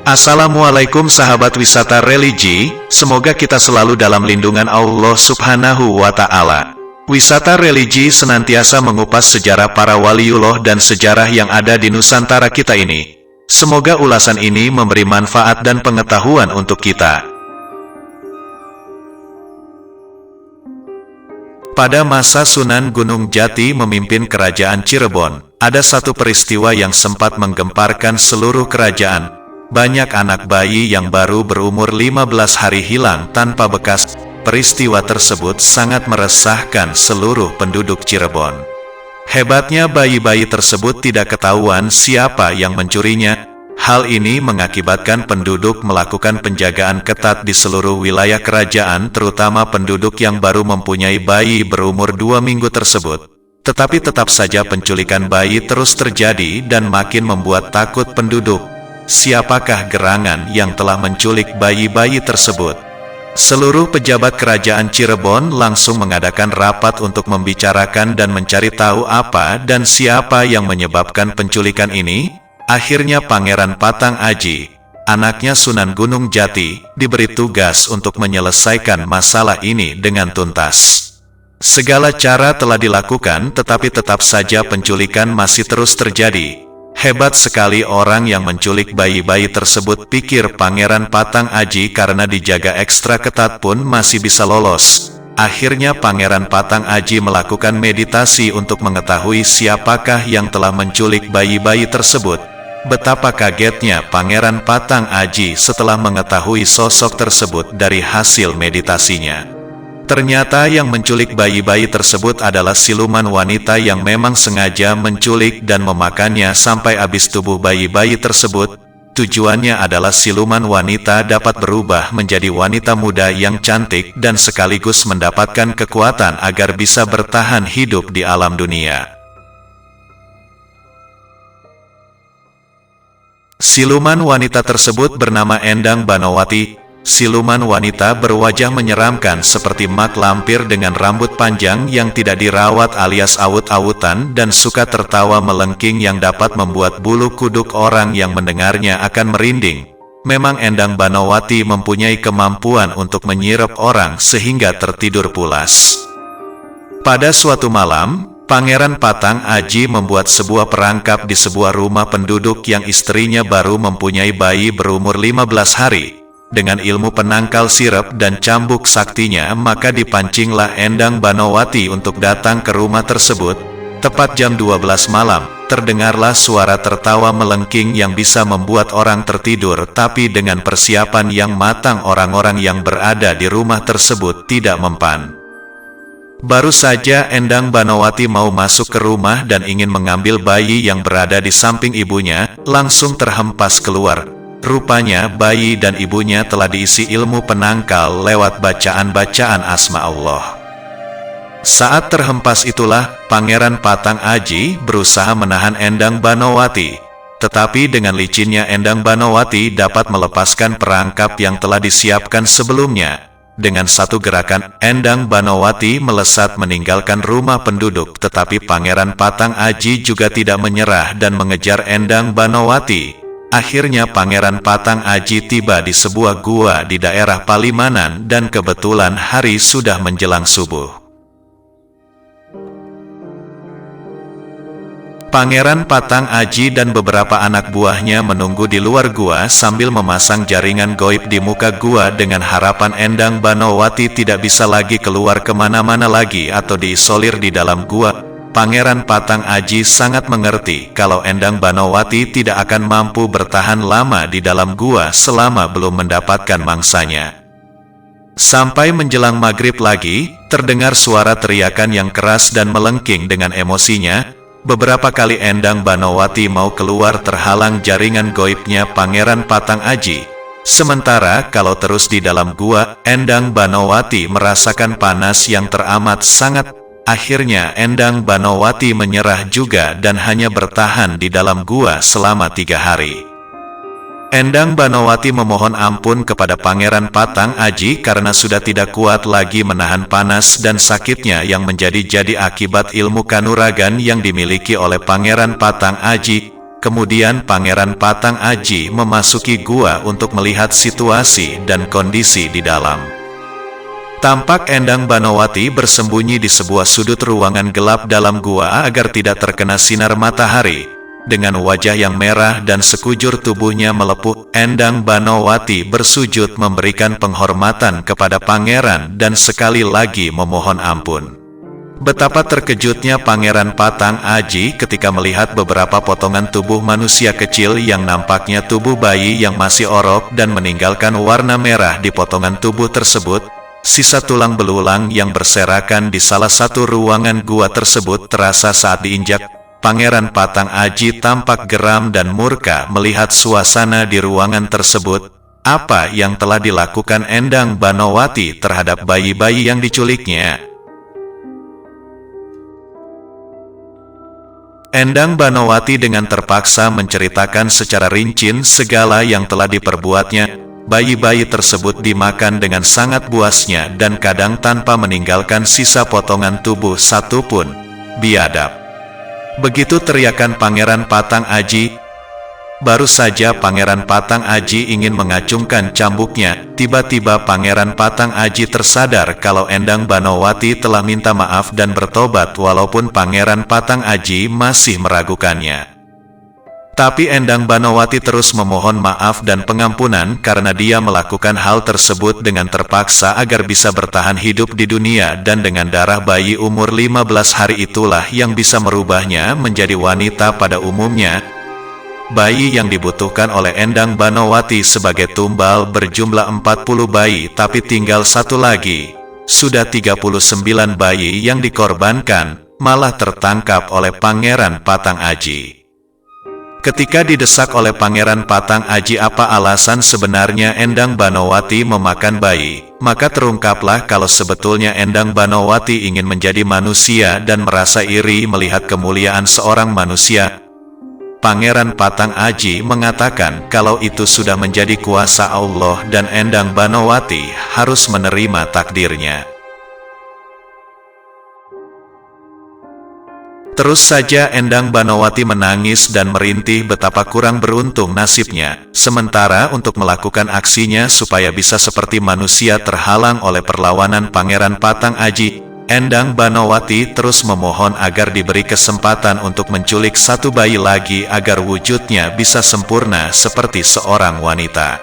Assalamualaikum sahabat wisata religi, semoga kita selalu dalam lindungan Allah Subhanahu wa Ta'ala. Wisata religi senantiasa mengupas sejarah para waliullah dan sejarah yang ada di Nusantara kita ini. Semoga ulasan ini memberi manfaat dan pengetahuan untuk kita. Pada masa Sunan Gunung Jati memimpin kerajaan Cirebon, ada satu peristiwa yang sempat menggemparkan seluruh kerajaan. Banyak anak bayi yang baru berumur 15 hari hilang tanpa bekas. Peristiwa tersebut sangat meresahkan seluruh penduduk Cirebon. Hebatnya bayi-bayi tersebut tidak ketahuan siapa yang mencurinya. Hal ini mengakibatkan penduduk melakukan penjagaan ketat di seluruh wilayah kerajaan, terutama penduduk yang baru mempunyai bayi berumur 2 minggu tersebut. Tetapi tetap saja penculikan bayi terus terjadi dan makin membuat takut penduduk. Siapakah gerangan yang telah menculik bayi-bayi tersebut? Seluruh pejabat kerajaan Cirebon langsung mengadakan rapat untuk membicarakan dan mencari tahu apa dan siapa yang menyebabkan penculikan ini. Akhirnya Pangeran Patang Aji, anaknya Sunan Gunung Jati, diberi tugas untuk menyelesaikan masalah ini dengan tuntas. Segala cara telah dilakukan, tetapi tetap saja penculikan masih terus terjadi. Hebat sekali orang yang menculik bayi-bayi tersebut, pikir Pangeran Patang Aji, karena dijaga ekstra ketat pun masih bisa lolos. Akhirnya Pangeran Patang Aji melakukan meditasi untuk mengetahui siapakah yang telah menculik bayi-bayi tersebut. Betapa kagetnya Pangeran Patang Aji setelah mengetahui sosok tersebut dari hasil meditasinya. Ternyata yang menculik bayi-bayi tersebut adalah siluman wanita yang memang sengaja menculik dan memakannya sampai habis tubuh bayi-bayi tersebut. Tujuannya adalah siluman wanita dapat berubah menjadi wanita muda yang cantik dan sekaligus mendapatkan kekuatan agar bisa bertahan hidup di alam dunia. Siluman wanita tersebut bernama Endang Banowati. Siluman wanita berwajah menyeramkan seperti mak lampir dengan rambut panjang yang tidak dirawat alias awut-awutan dan suka tertawa melengking yang dapat membuat bulu kuduk orang yang mendengarnya akan merinding. Memang Endang Banowati mempunyai kemampuan untuk menyirap orang sehingga tertidur pulas. Pada suatu malam, Pangeran Patang Aji membuat sebuah perangkap di sebuah rumah penduduk yang istrinya baru mempunyai bayi berumur 15 hari. Dengan ilmu penangkal sirap dan cambuk saktinya, maka dipancinglah Endang Banowati untuk datang ke rumah tersebut. Tepat jam 12 malam, terdengarlah suara tertawa melengking yang bisa membuat orang tertidur, tapi dengan persiapan yang matang orang-orang yang berada di rumah tersebut tidak mempan. Baru saja Endang Banowati mau masuk ke rumah dan ingin mengambil bayi yang berada di samping ibunya, langsung terhempas keluar. Rupanya bayi dan ibunya telah diisi ilmu penangkal lewat bacaan-bacaan asma Allah. Saat terhempas itulah, Pangeran Patang Aji berusaha menahan Endang Banowati. Tetapi dengan licinnya Endang Banowati dapat melepaskan perangkap yang telah disiapkan sebelumnya. Dengan satu gerakan, Endang Banowati melesat meninggalkan rumah penduduk, tetapi Pangeran Patang Aji juga tidak menyerah dan mengejar Endang Banowati. Akhirnya Pangeran Patang Aji tiba di sebuah gua di daerah Palimanan dan kebetulan hari sudah menjelang subuh. Pangeran Patang Aji dan beberapa anak buahnya menunggu di luar gua sambil memasang jaringan goib di muka gua dengan harapan Endang Banowati tidak bisa lagi keluar kemana-mana lagi atau diisolir di dalam gua. Pangeran Patang Aji sangat mengerti kalau Endang Banowati tidak akan mampu bertahan lama di dalam gua selama belum mendapatkan mangsanya. Sampai menjelang maghrib lagi, terdengar suara teriakan yang keras dan melengking dengan emosinya. Beberapa kali Endang Banowati mau keluar terhalang jaringan goibnya Pangeran Patang Aji. Sementara kalau terus di dalam gua, Endang Banowati merasakan panas yang teramat sangat. Akhirnya Endang Banowati menyerah juga dan hanya bertahan di dalam gua selama 3 hari. Endang Banowati memohon ampun kepada Pangeran Patang Aji karena sudah tidak kuat lagi menahan panas dan sakitnya yang menjadi akibat ilmu kanuragan yang dimiliki oleh Pangeran Patang Aji. Kemudian Pangeran Patang Aji memasuki gua untuk melihat situasi dan kondisi di dalam. Tampak Endang Banowati bersembunyi di sebuah sudut ruangan gelap dalam gua agar tidak terkena sinar matahari. Dengan wajah yang merah dan sekujur tubuhnya melepuh, Endang Banowati bersujud memberikan penghormatan kepada pangeran dan sekali lagi memohon ampun. Betapa terkejutnya Pangeran Patang Aji ketika melihat beberapa potongan tubuh manusia kecil yang nampaknya tubuh bayi yang masih orok dan meninggalkan warna merah di potongan tubuh tersebut. Sisa tulang belulang yang berserakan di salah satu ruangan gua tersebut terasa saat diinjak. Pangeran Patang Aji tampak geram dan murka melihat suasana di ruangan tersebut. Apa yang telah dilakukan Endang Banowati terhadap bayi-bayi yang diculiknya? Endang Banowati dengan terpaksa menceritakan secara rinci segala yang telah diperbuatnya. Bayi-bayi tersebut dimakan dengan sangat buasnya dan kadang tanpa meninggalkan sisa potongan tubuh satupun. Biadab. Begitu teriakan Pangeran Patang Aji. Baru saja Pangeran Patang Aji ingin mengacungkan cambuknya, tiba-tiba Pangeran Patang Aji tersadar kalau Endang Banowati telah minta maaf dan bertobat walaupun Pangeran Patang Aji masih meragukannya. Tapi Endang Banowati terus memohon maaf dan pengampunan karena dia melakukan hal tersebut dengan terpaksa agar bisa bertahan hidup di dunia, dan dengan darah bayi umur 15 hari itulah yang bisa merubahnya menjadi wanita pada umumnya. Bayi yang dibutuhkan oleh Endang Banowati sebagai tumbal berjumlah 40 bayi, tapi tinggal satu lagi. Sudah 39 bayi yang dikorbankan, malah tertangkap oleh Pangeran Patang Aji. Ketika didesak oleh Pangeran Patang Aji apa alasan sebenarnya Endang Banowati memakan bayi, maka terungkaplah kalau sebetulnya Endang Banowati ingin menjadi manusia dan merasa iri melihat kemuliaan seorang manusia. Pangeran Patang Aji mengatakan kalau itu sudah menjadi kuasa Allah dan Endang Banowati harus menerima takdirnya. Terus saja Endang Banowati menangis dan merintih betapa kurang beruntung nasibnya. Sementara untuk melakukan aksinya supaya bisa seperti manusia terhalang oleh perlawanan Pangeran Patang Aji, Endang Banowati terus memohon agar diberi kesempatan untuk menculik satu bayi lagi agar wujudnya bisa sempurna seperti seorang wanita.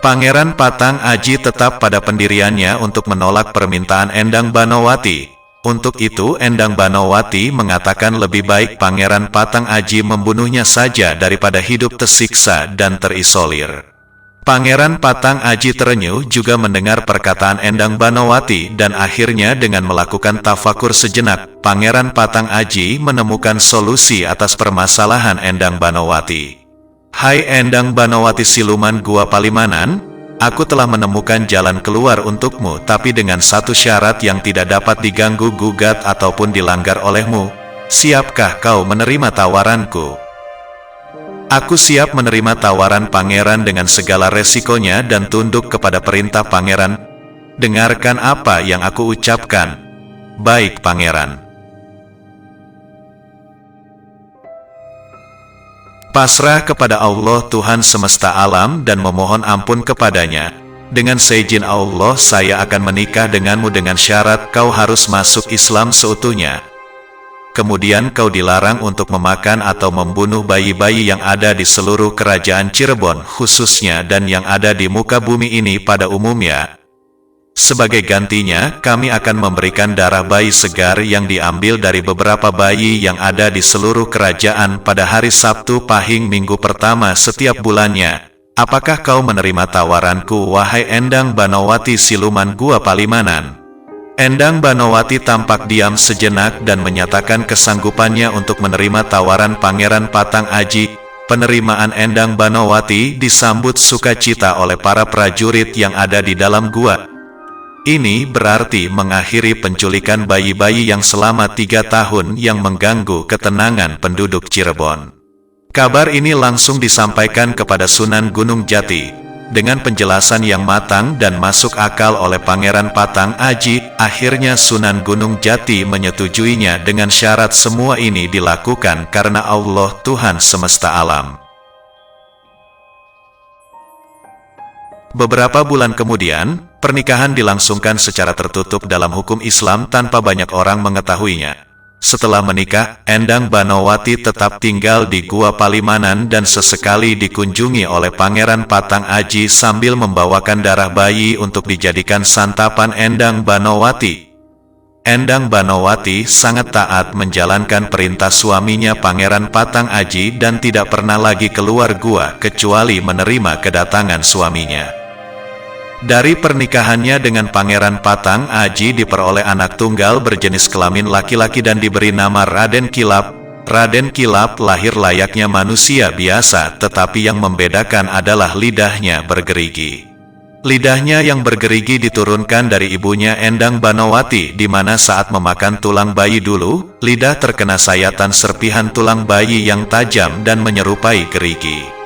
Pangeran Patang Aji tetap pada pendiriannya untuk menolak permintaan Endang Banowati. Untuk itu Endang Banowati mengatakan lebih baik Pangeran Patang Aji membunuhnya saja daripada hidup tersiksa dan terisolir. Pangeran Patang Aji terenyuh juga mendengar perkataan Endang Banowati dan akhirnya dengan melakukan tafakur sejenak, Pangeran Patang Aji menemukan solusi atas permasalahan Endang Banowati. Hai Endang Banowati siluman gua Palimanan, aku telah menemukan jalan keluar untukmu, tapi dengan satu syarat yang tidak dapat diganggu gugat ataupun dilanggar olehmu. Siapkah kau menerima tawaranku? Aku siap menerima tawaran pangeran dengan segala resikonya dan tunduk kepada perintah pangeran. Dengarkan apa yang aku ucapkan. Baik pangeran. Pasrah kepada Allah Tuhan semesta alam dan memohon ampun kepadanya. Dengan seizin Allah saya akan menikah denganmu dengan syarat kau harus masuk Islam seutuhnya. Kemudian kau dilarang untuk memakan atau membunuh bayi-bayi yang ada di seluruh kerajaan Cirebon khususnya dan yang ada di muka bumi ini pada umumnya. Sebagai gantinya, kami akan memberikan darah bayi segar yang diambil dari beberapa bayi yang ada di seluruh kerajaan pada hari Sabtu pahing minggu pertama setiap bulannya. Apakah kau menerima tawaranku, wahai Endang Banowati siluman gua Palimanan? Endang Banowati tampak diam sejenak dan menyatakan kesanggupannya untuk menerima tawaran Pangeran Patang Aji. Penerimaan Endang Banowati disambut sukacita oleh para prajurit yang ada di dalam gua. Ini berarti mengakhiri penculikan bayi-bayi yang selama 3 tahun yang mengganggu ketenangan penduduk Cirebon. Kabar ini langsung disampaikan kepada Sunan Gunung Jati. Dengan penjelasan yang matang dan masuk akal oleh Pangeran Patang Aji, akhirnya Sunan Gunung Jati menyetujuinya dengan syarat semua ini dilakukan karena Allah Tuhan semesta alam. Beberapa bulan kemudian, pernikahan dilangsungkan secara tertutup dalam hukum Islam tanpa banyak orang mengetahuinya. Setelah menikah, Endang Banowati tetap tinggal di Gua Palimanan dan sesekali dikunjungi oleh Pangeran Patang Aji sambil membawakan darah bayi untuk dijadikan santapan Endang Banowati. Endang Banowati sangat taat menjalankan perintah suaminya Pangeran Patang Aji dan tidak pernah lagi keluar gua kecuali menerima kedatangan suaminya. Dari pernikahannya dengan Pangeran Patang Aji diperoleh anak tunggal berjenis kelamin laki-laki dan diberi nama Raden Kilap. Raden Kilap lahir layaknya manusia biasa, tetapi yang membedakan adalah lidahnya bergerigi. Lidahnya yang bergerigi diturunkan dari ibunya Endang Banowati, di mana saat memakan tulang bayi dulu, lidah terkena sayatan serpihan tulang bayi yang tajam dan menyerupai gerigi.